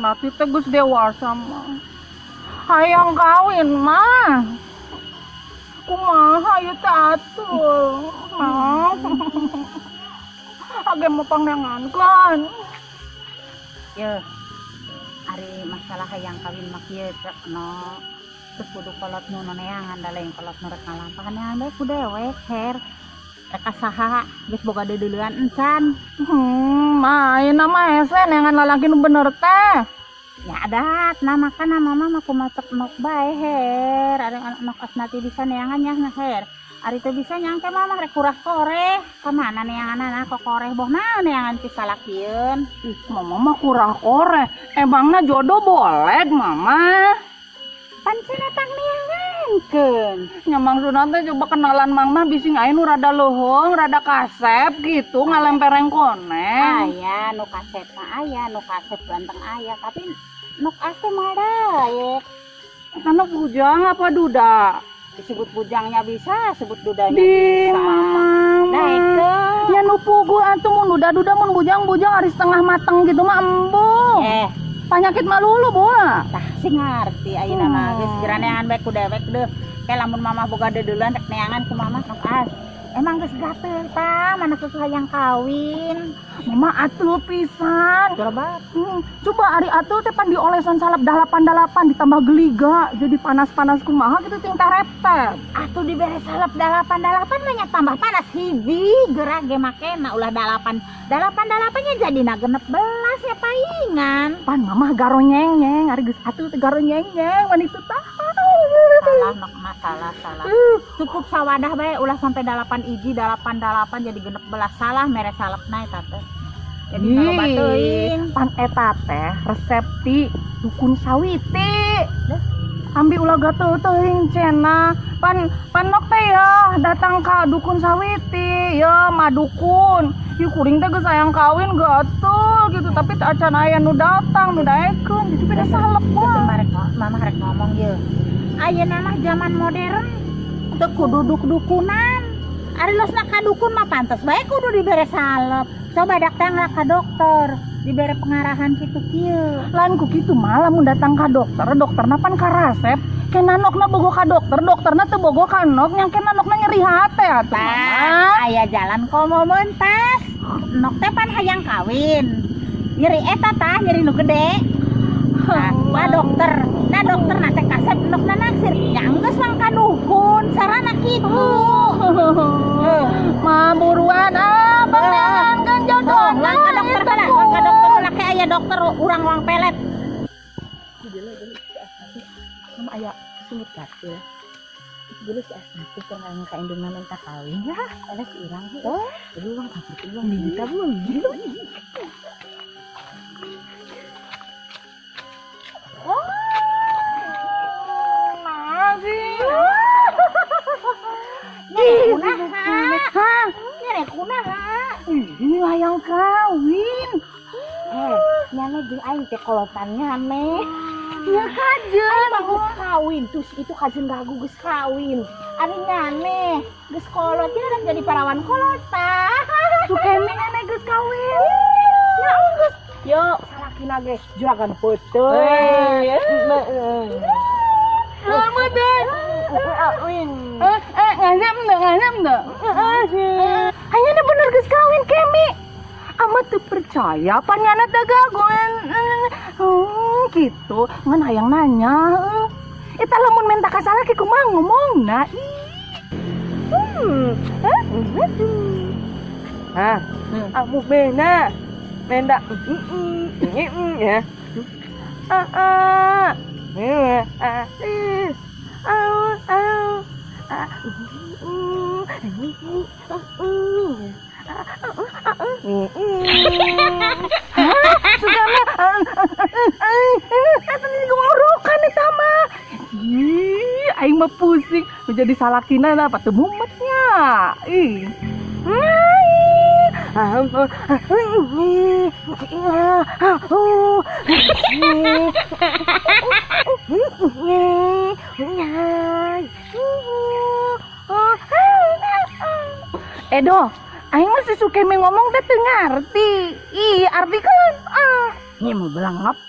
Nanti tegus dewasa mah. Hayang kawin mah. Kumaha ieu teh atuh. Nah. Age mau pandangankeun. Ye. Ari masalah hayang kawin mah kieu cek no. Teu kudu kolot nu neangan da lain kolot nu rek ngalampahan ande ku dewek her. Rek saha geus boga deudeulean encan. Main nama hese neangan lalaki nu bener teh. Ya adat nama kana mama mah kumatek nok bae her. Ada nok asnati bisa neangan nya her. Ari teu bisa nyangke mama rek kurah koreh. Ka mana neanganna kok koreh boh naon neangan pisalakieun. Ih, mama mah kurah koreh. Emangna jodoh boleh mama? Pancen tang neangankeun. Nya maksudna teh coba kenalan mang mah bising aya nu rada leuheung, rada kasep gitu ngalempereng koneng. Aya nu kasep mah aya, nu kasep ganteng aya, tapi nuk ase mah daek. Anak bujang apa duda? Disebut bujangnya bisa, sebut dudanya di bisa. Mama. Daek. Ya nu pugu atuh mun duda-duda mun bujang-bujang ari setengah mateng gitu mah embung. Panyakit mah lulu boa. Tah sing ngarti ayeuna mah geus geraneangan bae ku dewek deuh. Ke lamun mama boga deudeuleun rek neangan ku mama sok as. Emang geus gatel tah, mana sesuai yang kawin. Mama atuh pisan. Coba. Coba ari atuh teh pan diolesan salap 88 ditambah geliga jadi panas-panas kumaha gitu ting teh repet. Atuh dibere salap 88 banyak tambah panas hiji gerak ge makena ulah 88 nya jadina 16 ya paingan. Pan mama garo nyeng-nyeng ari geus atuh teh garo nyeng-nyeng wanita tah. Salah nok masalah salah. Cukup sawadah bae ulah sampai 8 iji 88 jadi 16 salah mere salepna eta teh. Jadi loba teuing. Pan eta teh resep ti dukun sawiti. Ambi ulah gatel teuing cenah. Pan nok teh ya datang ka dukun sawiti ya madukun. Ieu kuring teh geus sayang kawin gatel gitu tapi teu acan aya nu datang nu daekeun jadi beda salep mah. Mama rek ngomong ye. Ayeuna mah zaman modern teu kudu dukunan. Ari losna ka dukun mah pantes bae kudu dibere salep. Coba datang lah ka dokter, dibere pengarahan kitu kieu. Lain ku kitu mah lamun datang ka dokter, dokterna pan karasep. Kena nokna bogo ka dokter, dokterna teu bogo ka nok nyangke nokna nyeri hate atuh. Aya jalan komo mentas. Nok teh pan hayang kawin. Nyeri eta tah, nyeri nu gede. Nah, dokter teh kasep nokna naksir. Ya geus mah ka dukun, sarana kitu. Mah buruan pandangan kan jodoh. Lang ka dokter kana, lang ka dokter lah ke aya dokter urang uang pelet. Sama aya sumut katil. Dulu si Asnati pernah minta indungna minta kawin ya. Ada si urang heuh. Dulu urang kabur uang minta belum gitu. Ini layang kawin. Nyana jeung aing teh kolotannya aneh. Ya kajeun bagus kawin terus itu kajeun ragu geus kawin. Ari nyane geus kolot ya rek jadi parawan kolot tah. Sukemi nyane geus kawin. Ya geus. Yo salakina ge juragan peuteut. Mudah. Kawin. Ngazam dah. Hanya bener geus kawin Kemi. Amat teu percaya panyana teh gagoan. Gitu ngan hayang nanya. Eta lamun menta ka salaki kumaha ngomongna. Aku bena. Menda. Ya. Aing mah pusing menjadi salakina lah patu mumetnya. Ih. Edo, aing masih suka ngomong teh teu ngarti. Ih, arti kan Nya mau belangap.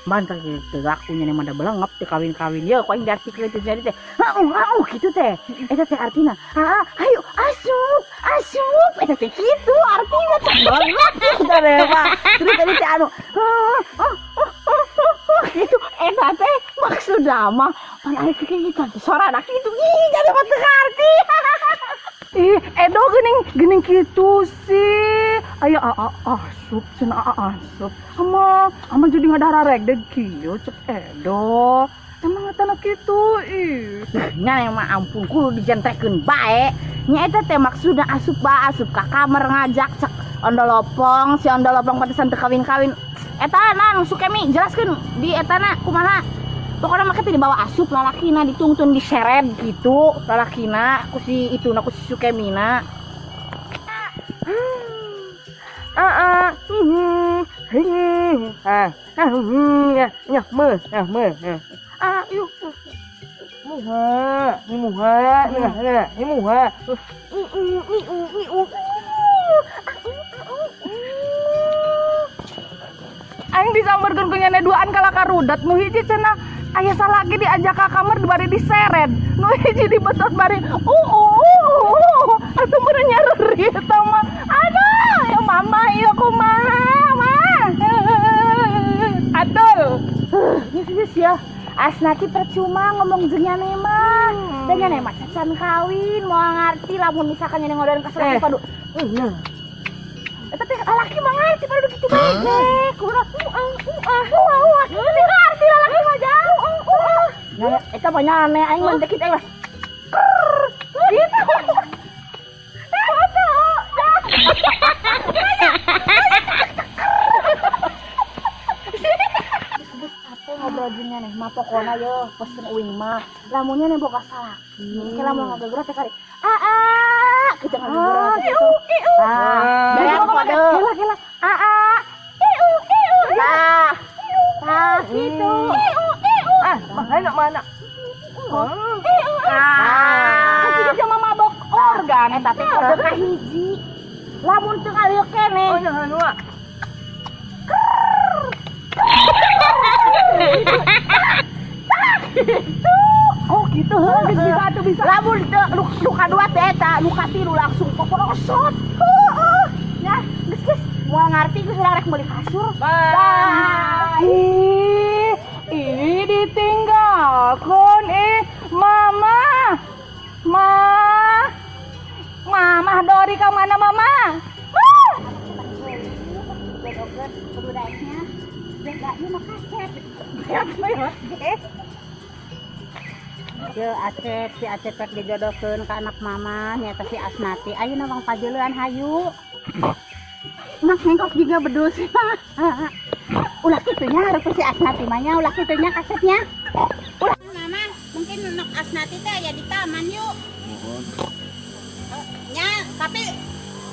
Bantar gitu akunya nih manda belangap teh kawin-kawin ya kok yang arti teh jadi teh. Gitu teh. Eta teh artina. Ayo asup. Eta teh gitu artinya teh banget kita deh, Pak. Terus tadi teh gitu eta teh maksud mah pan ari kita suara anak itu jadi mah teu ngarti. Ih, Edo gening gitu sih. Ayo asup cenah asup. Ama jadi ngadararek deh kieu cek Edo. Emang eta kitu ih. Nya emang ampun kudu dijentrekeun bae. Nya eta teh maksudna asup ka kamar ngajak cek ondolopong, si ondolopong pantesan teu kawin-kawin. Eta nang Sukemi jelaskeun di etana kumaha. Pokoknya maka teh dibawa asup lalakina ditungtun diseret gitu lalakina ku si itu ku si Sukemina. Aing disambarkeun ku nyana duaan kala karudat nu hiji cenah aya salaki diajak ka kamar bari diseret. Nu hiji dibetot bari atuh bener nyeri eta mah. Aduh, ya mama ieu kumaha mah. Aduh. Geus ya. Asnati percuma ngomong jeung nyane mah. Da nyane mah cacan kawin moal ngarti lamun misalkan nyane ngodaran ka salaki padu. Eta teh lalaki mah ngarti padu kitu bae teh. Kumaha ngarti lalaki mah jauh. Nya eta mah nyane aing mah dikit aing mah. Gitu. Ngobrol jeung nih mah pokona yo pesen uing mah lamunnya nih boga salaki ke lamun ngagegera teh kali kita ngagegera gitu bayar kode gila gitu mana jadi sama mabok organ tapi kode kahiji lamun teu ngalieu keneh oh jangan dua oh gitu bisa lamun luka dua teh eta luka tilu langsung poposot ya geus moal ngarti geus rek meuli kasur bye ini ditinggalkan mama Dori ke mana mama si Acep pek dijodohkeun ka anak mama nyata si Asnati ayeuna mah pajeuleun hayu mak hengkok juga bedus ulah kitunya harus si Asnati mah nya ulah kitunya kasetnya ulah mama mungkin anak Asnati teh aya di taman yuk mohon nya tapi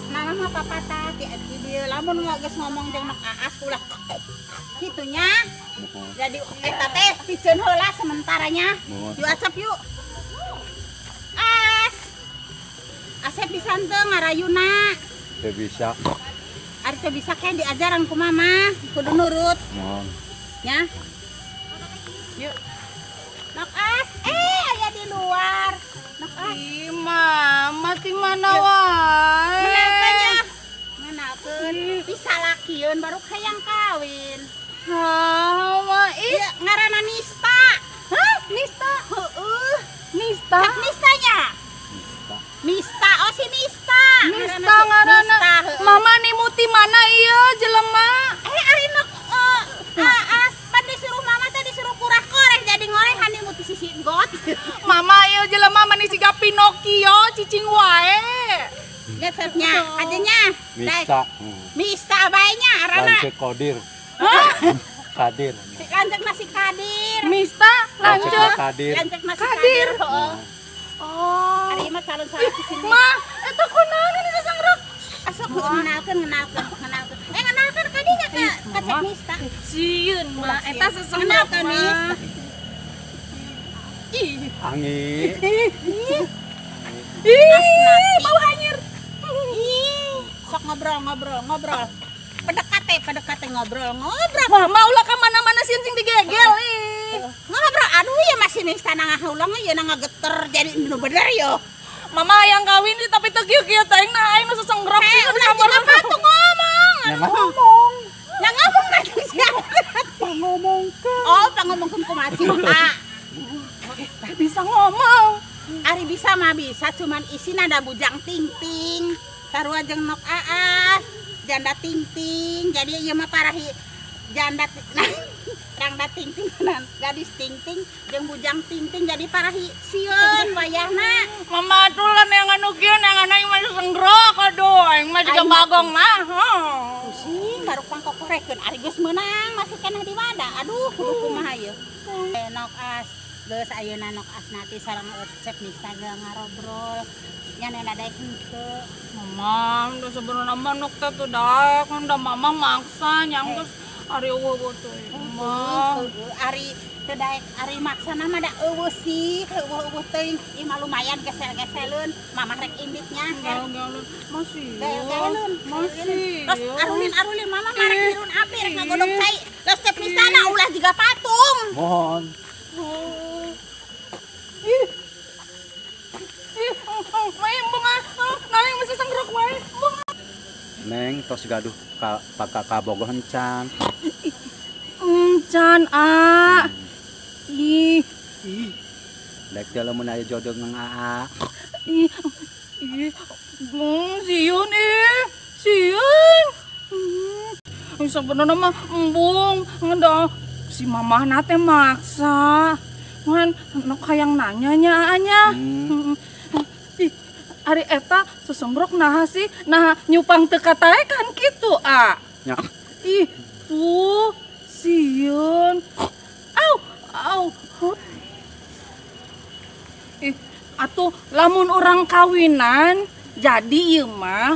mama mah papatah di dieu lamun geus ngomong jeung nak Aas ulah kitunya jadi eta teh piceun heula sementaranya yuk Acep yuk Asep pisan teu ngarayuna teu bisa ari teu bisa ke diajaran ku mama kudu nurut nya yuk Nak As aya di luar Nak As mama di mana wae menapanya ngenakeun bisa lakieun baru hayang kawin iya ngaranna Nista Nista Nista Nistanya Nista oh si Nista Nista ngaranna mama nih muti mana ieu jelema ari nok Aas pan disuruh mama teh disuruh kurah koreh jadi ngoreh hani muti sisi got mama ieu jelema mani siga Pinocchio cicing wae gesepnya adanya Mista baenya arana Lancet Kodir Kadir si lancek nasi Kadir Mista lancet lancek nasi Kadir oh ari mah calon salaki sini ma eta kunaon ini sasangrak asok mengenal ngenalkeun. Ngenalkeun kadinya ka Cek Nista. Sieun mah eta sesenggrok Kenalkeun, mah. Ih, Angin. bau hanyir. Sok ngobrol. PDKT ngobrol. Mama ulah ka mana-mana sieun digegel Ngobrol. Aduh ya masih Nista nangaheulang ya geter jadi nu bener yo. Mama yang kawin tapi teu kieu teh nah aing mah sesenggrok sieun Ulah sabar juga tuh ngomong. Yang ngomong. Yang ngomong kan siapa? Pangomongkeun kumaha cinta. bisa ngomong. Ari bisa mah bisa, cuman isina ada bujang ting-ting, sarua jeung nok aas, janda ting-ting. Jadi ieu mah parahi janda rangda ting-ting gadis ting-ting jeung bujang ting-ting jadi parahi sieun wayahna. Mama atulan yang anu kieu yang aing mah senggrok aduh aing mah juga bagong mah. Pusing baru pangkokorekeun ari geus meunang masih keneh di wadah. Aduh kudu kumaha ieu. Nok as geus ayeuna nok as nati sareng Cek Nista ngarobrol. Nya nena daek henteu. Mama, udah sebenarnya mah nok teh tuh dah kan udah mama maksa nyanggus ari eueuh tuh. Mama, Ari teu daek ari maksana mah da eueuh sih, eueuh teuing. Ieu mah lumayan gesel-geselun. Mama rek imbitnya. galun masih. Gael-gaelun. Masih. Terus arulin mama marek dirun api rek ngagodog cai. Terus Cek Nista na ulah jiga patung. Mohon. Main bunga, naing masih senggrok wae. Neng tos gaduh ka bogoh encan. Can ih Dek teh lamun aya jodoh nang aa. ih sieun sieun. Sebenarnya mah embung ngedah si mamah nate maksa. Man nok hayang nanya nya anya. Ih, ari eta sesenggrok naha sih? Nah nyupang teu katae kan kitu, Nya. Ih, tuh sieun. Au. Ih, atuh lamun orang kawinan jadi ieu mah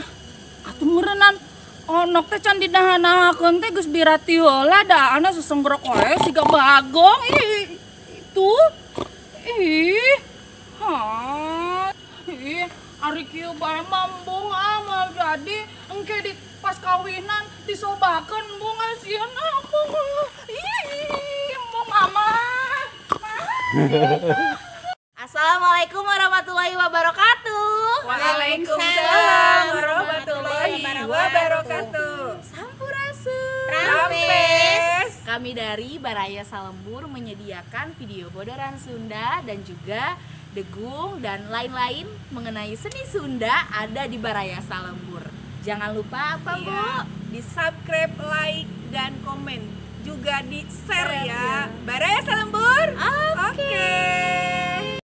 atuh meureunnan onok teh can didaha-dahakeun teh geus birati heula da ana sesenggrok wae siga bagong. Ih, itu. Ih. Ari kieu bae mambung mah jadi engke di pas kawinan disobakeun bunga sieun aku. Ih, embung aman. Assalamualaikum warahmatullahi wabarakatuh. Waalaikumsalam warahmatullahi wabarakatuh. Sampurasun. Rampes. Kami dari Baraya Salembur menyediakan video bodoran Sunda dan juga degung dan lain-lain mengenai seni Sunda ada di Baraya Salembur. Jangan lupa apa Bu? Di subscribe, like, dan komen. Juga di share ya. Baraya Salembur.